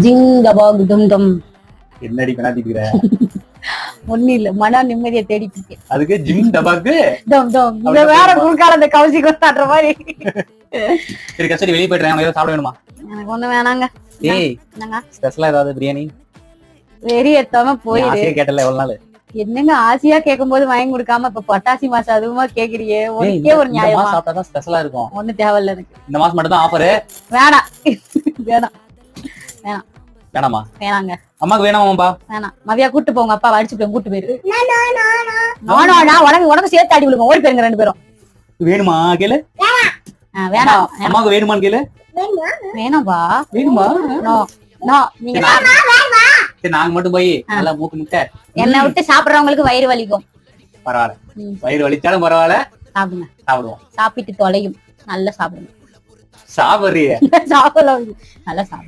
ஜிங் டபாக் டும் டும். என்னடி பண்ணாதிக்கிற? ஒண்ணு இல்ல, மன நிம்மதியை தேடிட்டு இருக்கேன். அதுக்கு ஜிங் டபாக்கு டம் டம். இந்த வேற குறுக்கால இந்த கவுசி கொத்தாடுற மாதிரி. சரி கஸ்டடி வெளியே போயிட்டு ஏதாவது சாப்பிட வேணுமா? எனக்கு ஒண்ணு வேணாங்க. ஏய் என்னங்க ஸ்பெஷலா ஏதாவது பிரியாணி வெறி ஏத்தாம போயிரு. ஆசையா கேட்டல எவ்வளவு நாள்? என்னங்க ஆசையா கேட்கும் போது வாங்கி கொடுக்காம இப்ப பட்டாசி மாசம் அதுவுமா கேக்குறியே, ஒருக்கே ஒரு நியாயமா? சாப்பிட்டாதான் ஸ்பெஷலா இருக்கும். ஒண்ணு தேவையில்ல எனக்கு. இந்த மாசம் மட்டும் தான் ஆஃபர். வேணாம் வேணாம் வேணாம் வேணாமா? வேணாங்க. அம்மாக்கு வேணாமாம்பா? வேணாம். மதியா கூட்டு போங்க, அப்பா அடிச்சு போய் கூட்டு போயிரு. உனக்கு சேர்த்து அடி விடுங்க, ஓடி போயிருங்க 2 பேரும். வேணுமா கேளு. வேணாம். அம்மாக்கு வேணுமான்னு கேளு. வேணாம்பா. வேணுமா? No no. நீங்க சரி நாங்க மட்டும் போய் நல்லா மூக்கு முட்டை என்னை விட்டு சாப்பிடுறவங்களுக்கு வயிறு வலிக்கும். பரவாயில்ல, வயிறு வலிச்சாலும் பரவாயில்ல, சாப்பிடுங்க. சாப்பிடுவோம். சாப்பிட்டு தொலையும். நல்லா சாப்பிடுங்க. சாப்பிடுறிய சாப்பிடலாம். நல்லா சாப்பிடுங்க.